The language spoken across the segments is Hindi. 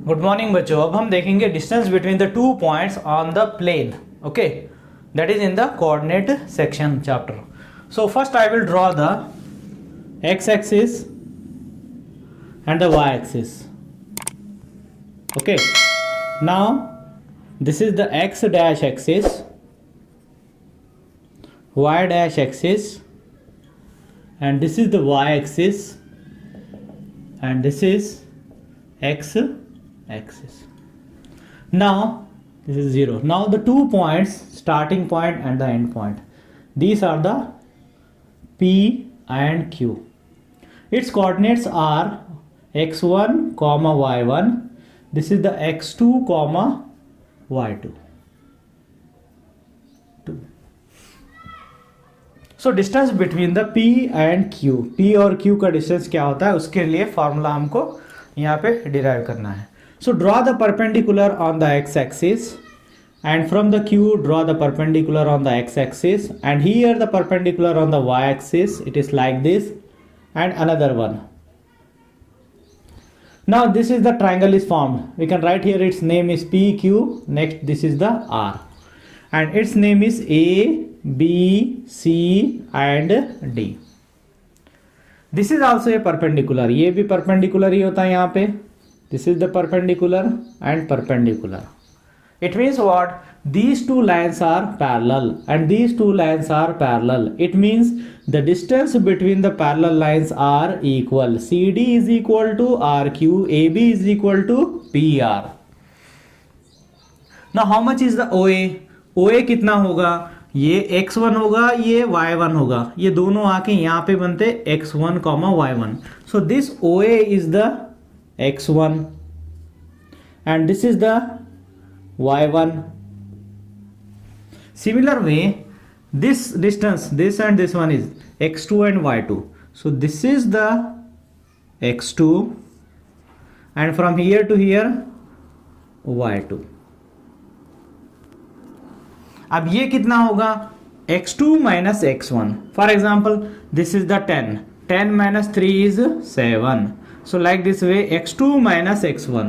गुड मॉर्निंग बच्चों। अब हम देखेंगे distance between the two points on the plane. Okay, that is in the coordinate section chapter. So first I will draw the x axis and the y axis. Okay, now this is the x dash axis, y dash axis, and this is the y axis, and this is x axis. Now this is 0. Now the 2 points, starting point and the end point, these are the P and Q. Its coordinates are x1 comma y1. This is the x2 comma y2. So distance between the P and Q, P और Q का डिस्टेंस क्या होता है उसके लिए फॉर्मूला हमको यहाँ पे डिराइव करना है. So draw the perpendicular on the x axis, and from the Q draw the perpendicular on the x axis, and here the perpendicular on the y axis, it is like this, and another one. Now this is the triangle is formed. We can write here its name is PQ. Next this is the R, and its name is A, B, C and D. This is also a perpendicular. ये भी perpendicular ही होता है यहाँ पे. This is the perpendicular and perpendicular. It means what? These two lines are parallel and these two lines are parallel. It means the distance between the parallel lines are equal. CD is equal to RQ, AB is equal to PR. Now how much is the OA? OA कितना होगा? ये x1 होगा, ये y1 होगा, ये दोनों आके यहाँ पे बनते x1, y1. So this OA is the x1 and this is the y1. Similar way, this distance, this and this one is x2 and y2. So this is the x2 and from here to here y2. अब ये कितना होगा? x2 minus x1. For example, this is the 10. 10 minus 3 is 7. So like this way, x2 minus x1,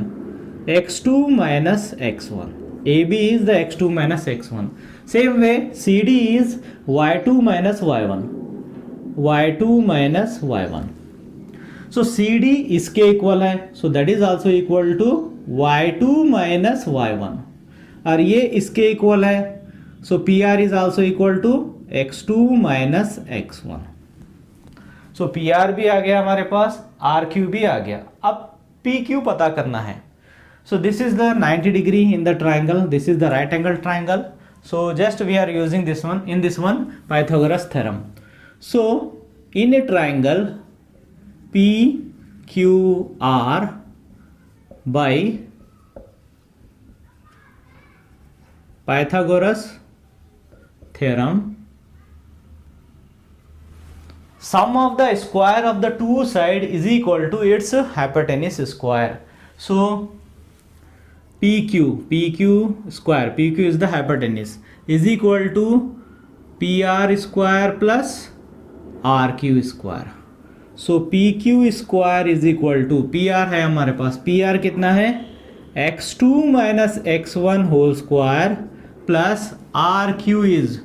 x2 minus x1. AB is the x2 minus x1. Same way, CD is y2 minus y1, y2 minus y1. So CD इसके इक्वल है, so that is also equal to y2 minus y1. और ये इसके इक्वल है, so PR is also equal to x2 minus x1. So P R भी आ गया हमारे पास, आर क्यू भी आ गया. अब पी क्यू पता करना है. So this is the 90 degree in the triangle, this is the right angle triangle. So just we are using this one, in this one Pythagoras theorem. So in a triangle P Q R by Pythagoras theorem, sum of the square of the two side is equal to its hypotenuse square. So PQ square, PQ is the hypotenuse, is equal to PR square plus RQ square. So PQ square is equal to, PR है हमारे पास, PR कितना है? x2 minus x1 whole square plus RQ is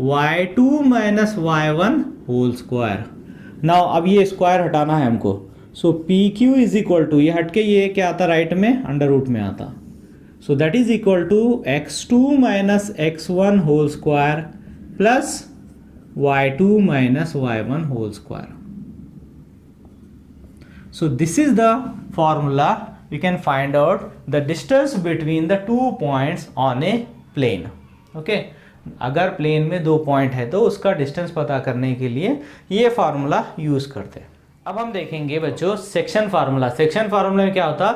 y2 minus y1 whole square. Now अब ये स्क्वायर हटाना है हमको. So P Q is equal to, ये हटके ये क्या आता राइट में? अंडर रूट में आता. So that is equal to x2 minus x1 whole square plus y2 minus y1 whole square. So this is the formula. You can find out the distance between the two points on a plane. Okay, अगर प्लेन में दो पॉइंट है तो उसका डिस्टेंस पता करने के लिए ये फार्मूला यूज करते हैं. अब हम देखेंगे बच्चों सेक्शन फार्मूला. सेक्शन फार्मूला में क्या होता?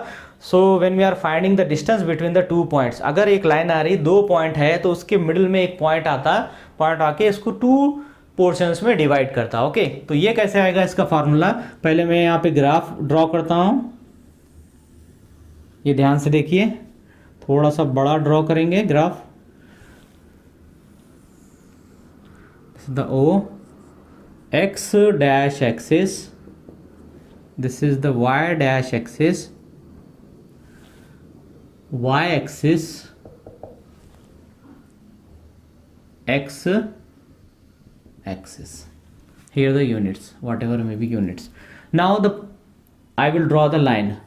So when we are finding the distance between the two points, अगर एक लाइन आ रही, दो पॉइंट है तो उसके मिडिल में एक पॉइंट आता, पॉइंट आके इसको टू पोर्शंस में डिवाइड करता. ओके, तो ये कैसे आएगा इसका फार्मूला? पहले मैं यहाँ पे ग्राफ ड्रॉ करता हूँ. ये ध्यान से देखिए, थोड़ा सा बड़ा ड्रॉ करेंगे graph. The O x dash axis, this is the y dash axis, y axis, x axis. Here the units, whatever may be units. Now I will draw the line.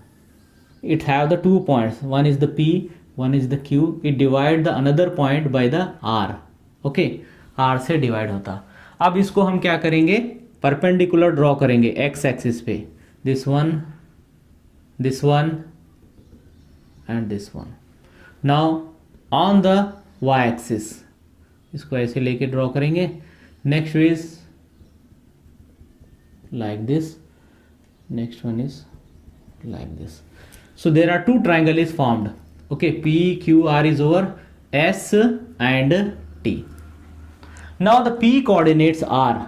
It have the 2 points. One is the P, one is the Q. It divide the another point by the R. Okay, R से डिवाइड होता. अब इसको हम क्या करेंगे, परपेंडिकुलर ड्रॉ करेंगे x एक्सिस पे. This one and this one. Now on the y axis इसको ऐसे लेके ड्रॉ करेंगे. Next is like this, next one is like this. So there are two triangle is formed. Okay, PQR is over S and T. Now the P coordinates are,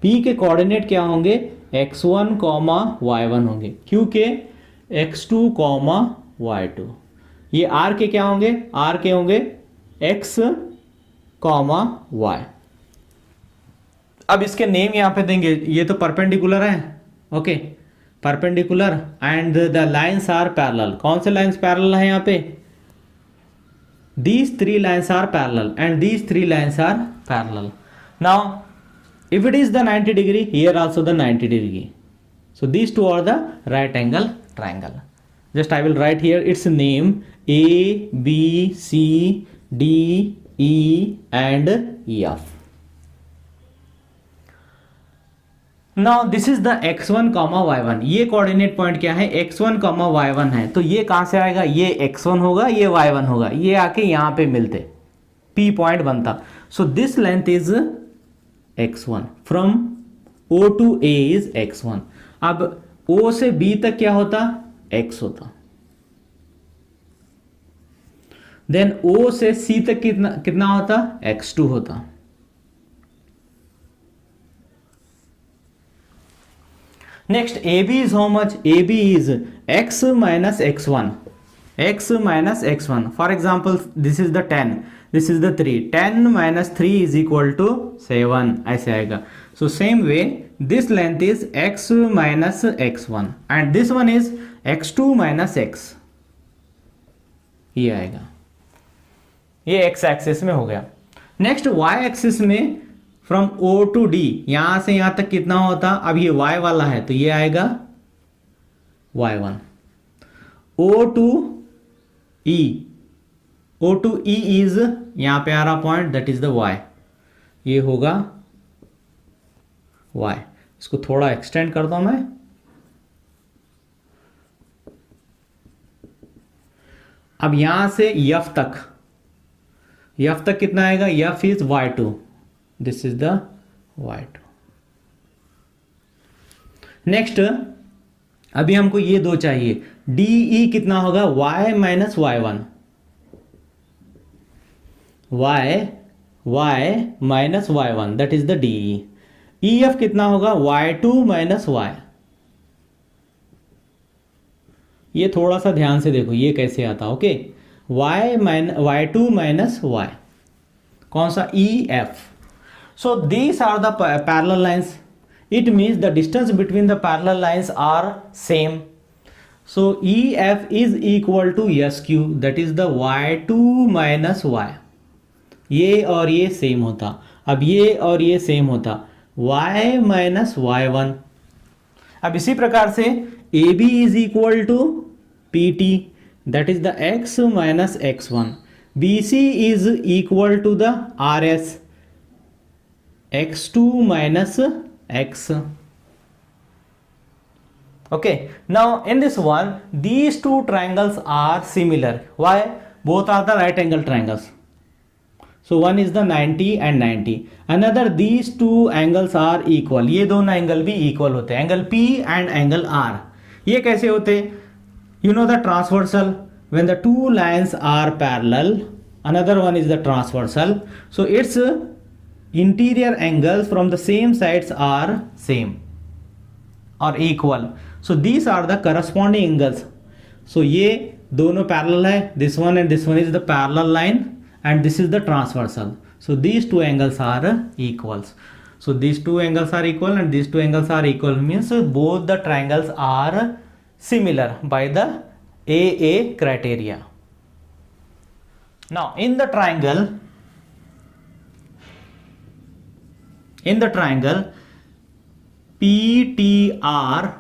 P के कोऑर्डिनेट क्या होंगे, x1, y1 होंगे. Q के x2, y2. ये R के क्या होंगे, R के होंगे x, y. अब इसके नेम यहां पे देंगे. ये तो परपेंडिकुलर है. Okay, perpendicular and the lines are parallel. कौन से लाइन्स पैरेलल है यहाँ पे, these 3 lines are parallel and these 3 lines are parallel. Now if it is the 90 degree, here also the 90 degree. So these 2 are the right angle triangle. Just I will write here its name A, B, C, D, E and F. Now this is the x1, y1. ये कोऑर्डिनेट पॉइंट क्या है, x1, y1 है. तो ये कहां से आएगा, ये x1 होगा, ये y1 होगा, ये आके यहां पे मिलते, P पॉइंट बनता. So this length is x1 from O to A is x1. अब O से B तक क्या होता, x होता. देन O से C तक कितना होता, x2 होता. Next, AB is how much? AB is x minus x1. X minus x1. For example, this is the 10. This is the 3. 10 minus 3 is equal to 7. ऐसे आएगा. So same way, this length is x minus x1. And this one is x2 minus x. ये आएगा. ये x एक्सिस में हो गया. Next, y एक्सिस में फ्रॉम O टू D, यहां से यहां तक कितना होता, अब ये y वाला है तो ये आएगा y1. O to E, O to E is यहां पे आ रहा point, that is the y. ये होगा y. इसको थोड़ा एक्सटेंड करता हूं मैं. अब यहां से F तक कितना आएगा, F is y2. This is the y2. Next, अभी हमको ये दो चाहिए. DE कितना होगा, y minus y1. y minus y1, that is the DE. EF कितना होगा, y2 माइनस y. ये थोड़ा सा ध्यान से देखो ये कैसे आता. Okay, y2 minus y. कौन सा, EF. So these are the parallel lines. It means the distance between the parallel lines are same. So EF is equal to SQ, that is the y2 minus y. ये और ये सेम होता. अब ये और ये सेम होता, y minus y1. अब इसी प्रकार से AB is equal to PT, that is the x minus x1. BC is equal to the RS, x2 minus x. Okay, now in this one, these two triangles are similar. Why? Both are the right angle triangles. So one is the 90 and 90. Another, these two angles are equal. ये दोनों एंगल भी इक्वल होते हैं, angle P and angle R. ये कैसे होते, you know the transversal, when the two lines are parallel, another one is the transversal. So it's interior angles from the same sides are same or equal. So these are the corresponding angles. So ये दोनों parallel है, this one and this one is the parallel line and this is the transversal. So these two angles are equals. So these two angles are equal and these two angles are equal, means both the triangles are similar by the AA criteria. Now in the triangle PTR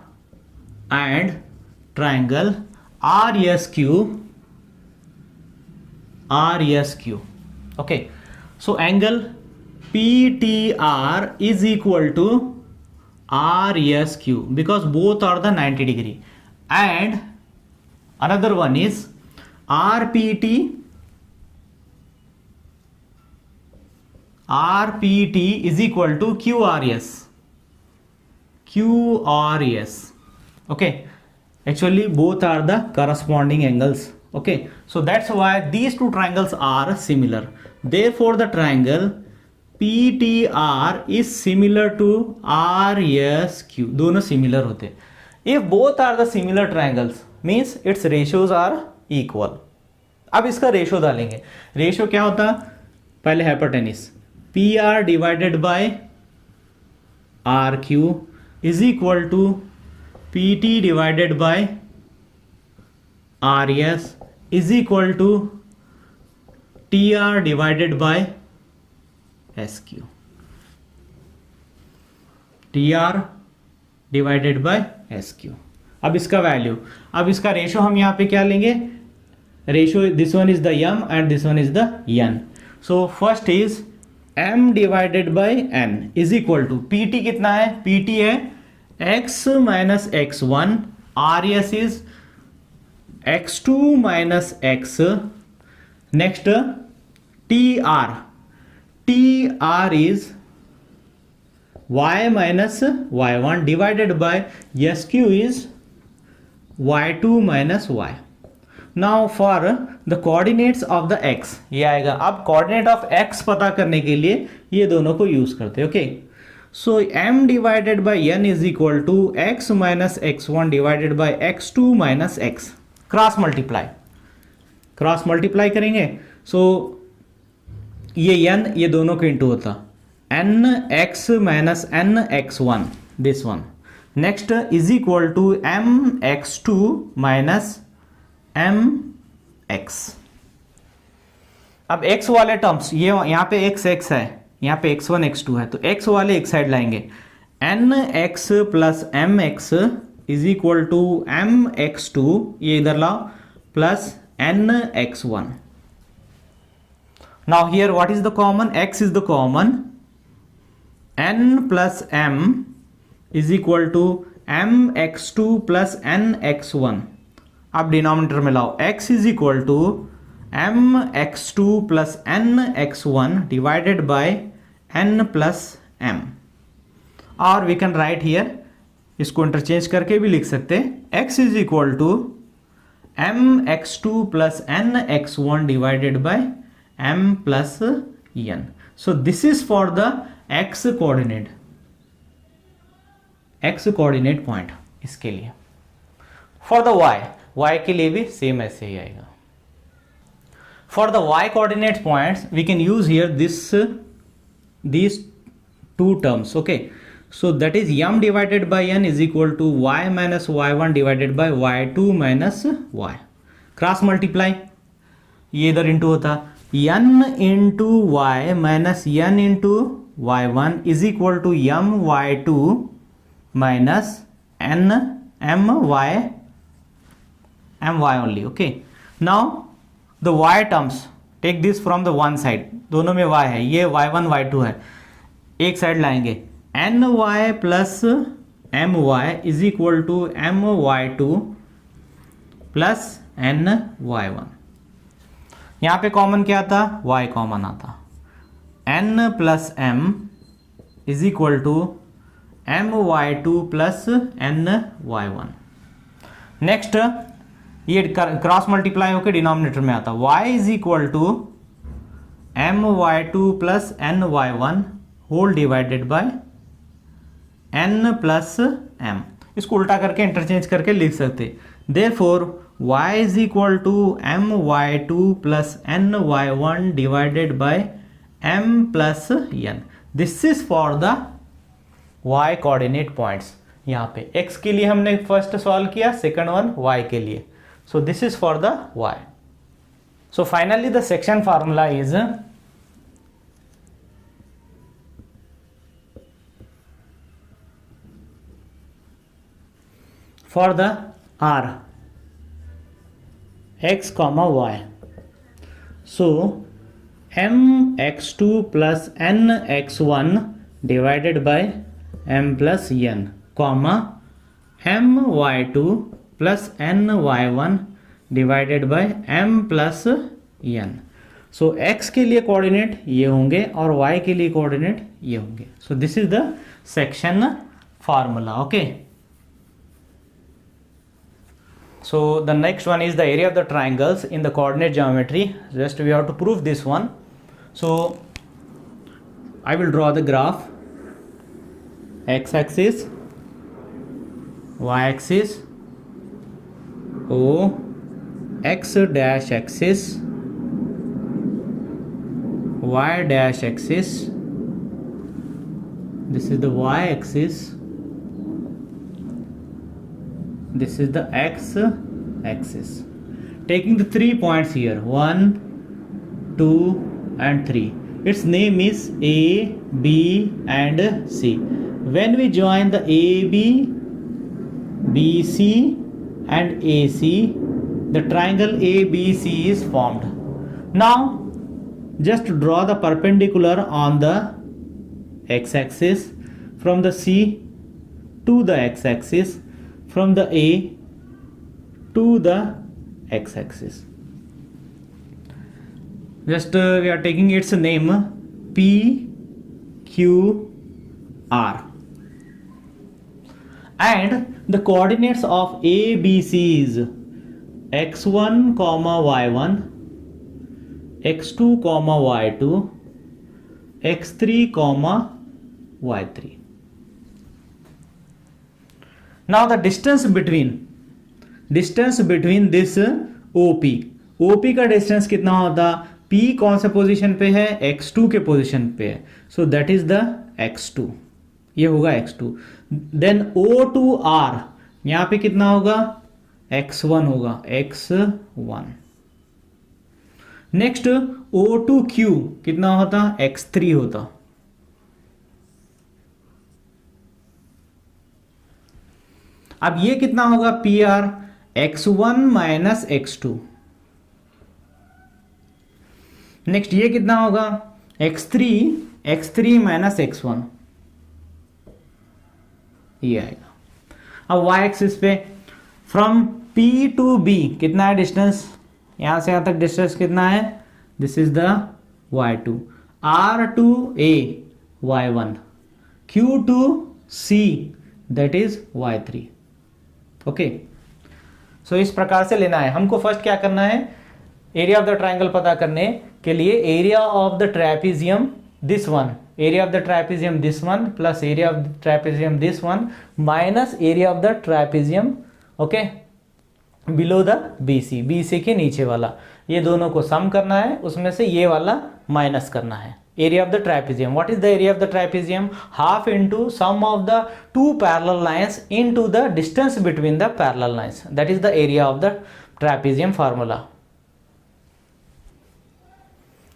and triangle RSQ. Okay, so angle PTR is equal to RSQ because both are the 90 degree, and another one is RPT is equal to QRS. Okay, actually both are the corresponding angles. Okay, so that's why these two triangles are similar. Therefore the triangle PTR is similar to RSQ. दोनों similar होते हैं. If both are the similar triangles means its ratios are equal. अब इसका रेशियो डालेंगे. रेशियो क्या होता? पहले hypotenuse PR divided by RQ is equal to PT divided by RS is equal to TR divided by SQ. TR divided by SQ. अब इसका वैल्यू, अब इसका रेशो हम यहाँ पे क्या लेंगे? Ratio, this one is the m and this one is the n. So first is m divided by n is equal to pt कितना है? pt है x minus x1, rs is x2 minus x. Next tr is y minus y1 divided by sq is y2 minus y. Now for the coordinates of the x, ये आएगा. अब coordinate of x पता करने के लिए ये दोनों को यूज करते हैं. Okay, so m divided by n is equal to x minus x1 divided by x2 minus x. Cross multiply करेंगे. सो ये n ये दोनों के इंटू होता n x minus n x1, this one. Next is equal to m x2 minus m x. अब x वाले टर्म्स, ये यहाँ पे x है, यहाँ पे x1 x2 है, तो x वाले एक साइड लाएंगे. n x plus m x is equal to m x2, ये इधर लाओ, plus n x1. Now here what is the common? x is the common. n plus m is equal to m x2 plus n x1. अब डिनोमिनेटर में लाओ, x is equal to m x2 plus n x1 divided by n plus m. और वी कैन राइट हियर, इसको इंटरचेंज करके भी लिख सकते हैं, x is equal to m x2 plus n x1 divided by m plus n. So this is for the x coordinate point. इसके लिए फॉर द y के लिए भी सेम ऐसे ही आएगा. For the y coordinate points we can use here these two terms. Okay, so that is m divided by n is equal to y minus y1 divided by y2 minus y. Cross multiply, ये इधर इंटू होता, n into y minus n into y1 is equal to m y2 minus n m y only. Okay, now the y terms, take this from the one side. दोनों में y है, ये y1 y2 है, एक साइड लाएंगे. ny plus my is equal to my2 plus ny1. यहाँ पे कॉमन क्या आता? y कॉमन आता. n plus m is equal to my2 plus ny1. Next ये क्रॉस मल्टीप्लाई होकर डिनोमिनेटर में आता, y is equal to my2 plus ny1 whole divided by n plus m. इसको उल्टा करके इंटरचेंज करके लिख सकते. Therefore y is equal to my2 plus ny1 divided by m plus n. This is for the y coordinate points. यहाँ पे x के लिए हमने फर्स्ट सॉल्व किया, सेकंड वन y के लिए. So this is for the y. So finally the section formula is for the r x comma y. So mx2 plus nx1 divided by m plus n comma my2 plus ny1 divided by m plus n. So x के लिए कोऑर्डिनेट ये होंगे और y के लिए कोऑर्डिनेट ये होंगे. सो this is the section formula. Okay, so the next one is the area of the triangles in the coordinate geometry. Just we have to prove this one. So I will draw the graph. X axis, y axis, O, x dash axis, y dash axis. This is the y axis. This is the x axis. Taking the 3 points here, 1, 2 and 3. Its name is A, B and C. When we join the AB, BC and AC, the triangle ABC is formed. Now just draw the perpendicular on the x-axis from the C to the x-axis, from the A to the x-axis. Just we are taking its name P, Q, R, and the coordinates of ABC is x1 comma y1, x2 comma y2, x3 comma y3. Now the distance between this OP का डिस्टेंस कितना होता? P कौन से पोजीशन पे है? x2 के पोजीशन पे है. सो दैट इज द x2. ये होगा x2. Then O to R यहाँ पे कितना होगा? x1 होगा, x1. Next O to Q कितना होता? x3 होता. अब ये कितना होगा? PR x1 minus x2. Next ये कितना होगा? x3 minus x1. ये आएगा. अब y एक्सिस पे फ्रॉम P टू B कितना है डिस्टेंस? यहां से यहां तक डिस्टेंस कितना है? This is the y2. R to A y1, Q to C that is y3. Okay, so इस प्रकार से लेना है. हमको फर्स्ट क्या करना है? एरिया ऑफ द ट्राइंगल पता करने के लिए area of the trapezium this one, area of the trapezium this one plus area of the trapezium this one minus area of the trapezium okay below the BC के नीचे वाला, ये दोनों को सम करना है, उसमें से ये वाला माइनस करना है. Area of the trapezium. What is the area of the trapezium? Half into sum of the two parallel lines into the distance between the parallel lines. That is the area of the trapezium formula.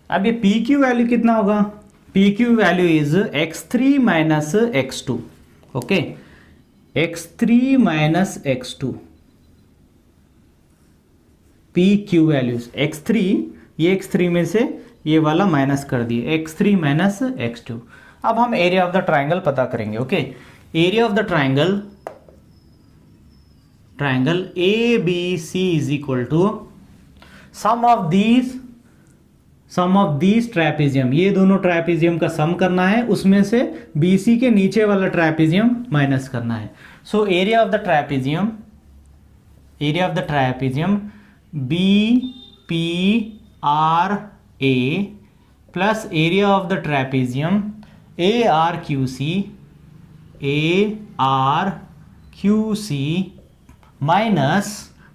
अब ये PQ वैल्यू कितना होगा? PQ value is x3 minus x2. Okay, x3 minus x2. PQ values x3, ये x3 में से ये वाला माइनस कर दिए, x3 माइनस x2. अब हम एरिया ऑफ द ट्राइंगल पता करेंगे. Okay, area of the triangle ABC is equal to sum of these trapezium. ये दोनों ट्रेपेजियम का सम करना है, उसमें से BC के नीचे वाला ट्रेपेजियम माइनस करना है. So area of the trapezium BPRA plus area of the trapezium ARQC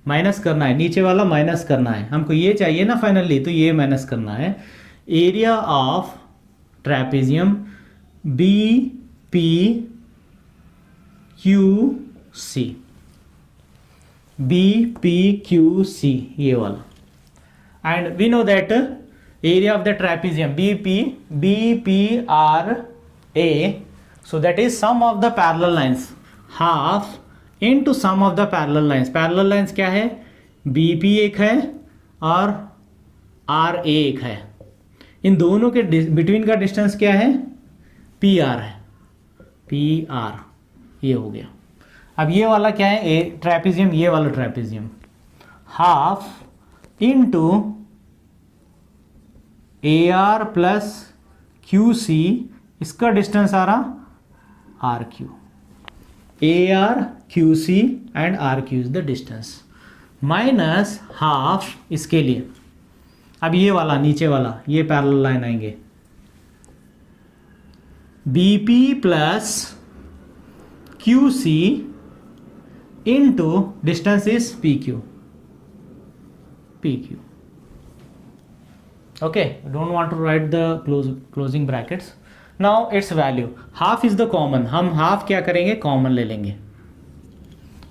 minus करना है, नीचे वाला माइनस करना है. हमको ये चाहिए ना फाइनली, तो ये माइनस करना है. एरिया ऑफ ट्रेपेजियम BPQC ये वाला. and we know that area of the trapezium BPRA, so that is sum of the parallel lines, half into sum of the parallel lines. parallel lines क्या है, BP एक है और RA एक है, इन दोनों के बिटवीन का डिस्टेंस क्या है, PR है, PR ये हो गया। अब ये वाला क्या है, ट्रेपेजियम, ये वाला trapezium, half into AR plus QC, इसका डिस्टेंस आ रहा RQ, AR QC and RQ is the distance, minus half इसके लिए। अब ये वाला नीचे वाला, ये पैरेलल लाइन आएंगे, BP plus QC into distance is PQ. Okay, don't want to write the closing brackets. Now its value, half is the common, हम half क्या करेंगे, common ले लेंगे,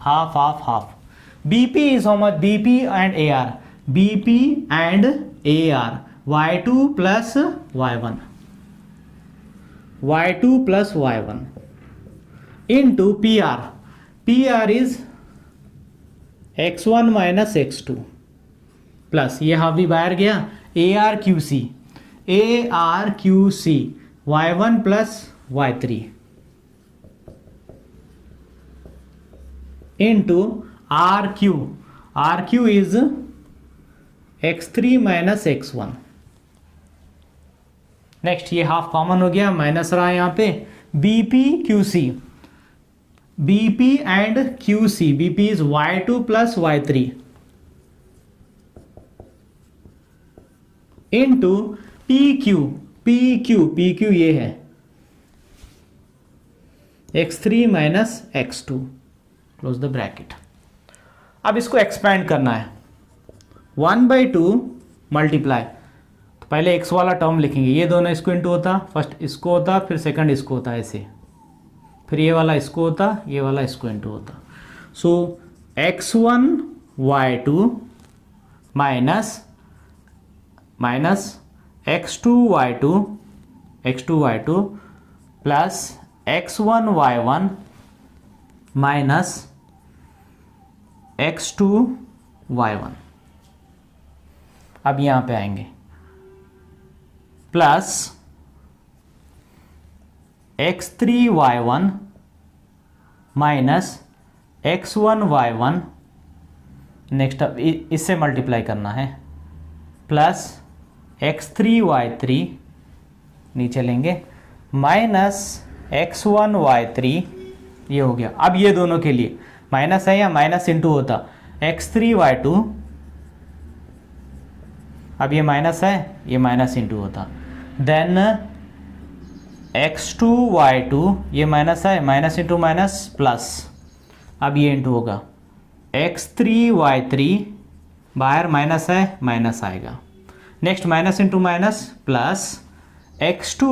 half. BP is how much, BP and AR, BP and AR, Y2 plus Y1, Y2 plus Y1 into PR, PR is x1 minus x2 plus ये हाफ भी बाहर गया, ARQC y1 plus y3 into RQ is x3 minus x1। Next ये हाफ कॉमन हो गया, माइनस रहा यहाँ पे, BPQC, BP and QC, BP is y2 plus y3 into PQ ये है x3 minus x2, close the bracket. अब इसको एक्सपैंड करना है, 1/2 मल्टीप्लाई, तो पहले x वाला टर्म लिखेंगे, ये दोनों इसको इंटू होता, फर्स्ट इसको होता, फिर सेकंड इसको होता, ऐसे, फिर ये वाला इसको होता, ये वाला इसको इंटू होता। सो x1 y2 minus x2 y2 plus x1 y1 minus x2 y1। अब यहाँ पे आएंगे, plus x3 y1 minus x1 y1, next अब इससे मल्टीप्लाई करना है, प्लस x3 y3 नीचे लेंगे, माइनस x1 y3, ये हो गया। अब ये दोनों के लिए माइनस है या माइनस इंटू होता, x3 y2, अब ये माइनस है, ये माइनस इंटू होता, देन x2 y2, ये माइनस है, माइनस इंटू माइनस प्लस, अब ये इंटू होगा, x3 y3, बाहर माइनस है, माइनस आएगा, next minus into minus plus x2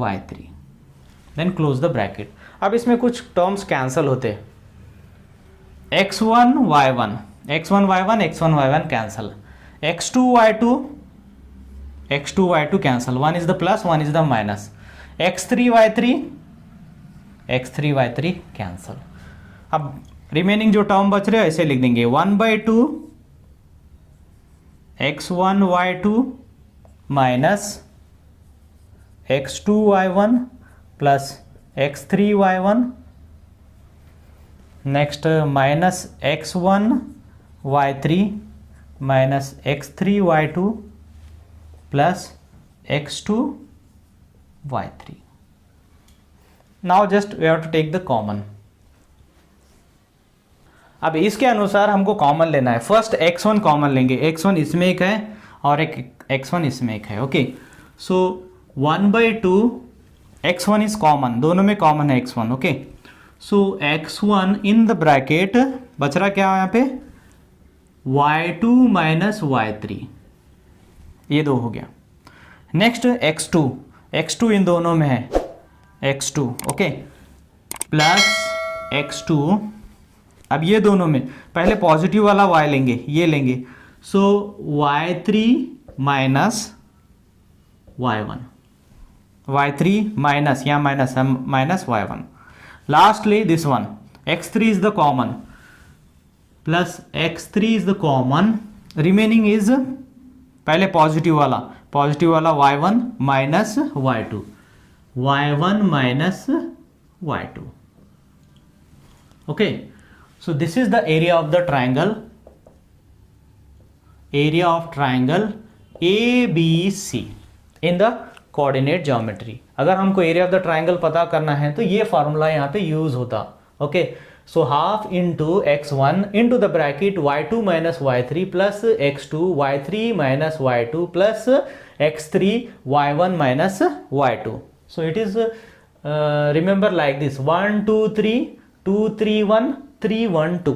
y3, then close the bracket. अब इसमें कुछ टर्म्स कैंसल होते, x1 y1 cancel, x2 y2 cancel, one is the plus one is the minus, x3 y3 cancel. अब रिमेनिंग जो टर्म बच रहे हैं ऐसे लिख देंगे, 1/2 x1 y2 minus x2 y1 plus x3 y1, next minus x1 y3 minus x3 y2 plus x2 y3। Now just we have to take the common. अब इसके अनुसार हमको कॉमन लेना है, फर्स्ट x1 कॉमन लेंगे, x1 इसमें एक है और एक x1 इसमें एक है, okay. So 1/2 x1 is common, दोनों में कॉमन है x1, okay. So x1 in the bracket बच रहा क्या यहाँ पे, y2 माइनस y3, ये दो हो गया। नेक्स्ट x2 इन दोनों में है, x2, ओके, प्लस x2, अब ये दोनों में पहले पॉजिटिव वाला y लेंगे, ये लेंगे, So y3 minus y1, y3 minus, yeah, minus y1. Lastly this one, x3 is the common, plus x3 is the common, remaining is पहले पॉजिटिव वाला y1 minus y2, y1 minus y2. Okay, so this is the area of the triangle ABC in the coordinate geometry. अगर हमको एरिया ऑफ द ट्राइंगल पता करना है तो ये फॉर्मूला यहाँ पे यूज होता. Okay, so half into x1 into the bracket y2 minus y3 plus x2 y3 minus y2 plus x3 y1 minus y2. So it is remember like this 1 2 3 2 3 1 3 1 2.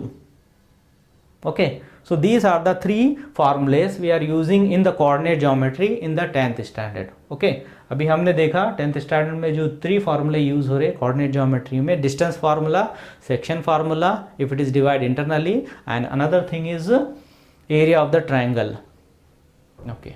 Okay, so these are the three formulas we are using in the coordinate geometry in the 10th standard. Okay, अभी हमने देखा 10th standard में जो 3 formula यूज हो रहे coordinate geometry में, distance formula, section formula if it is divided internally, and another thing is area of the triangle. Okay.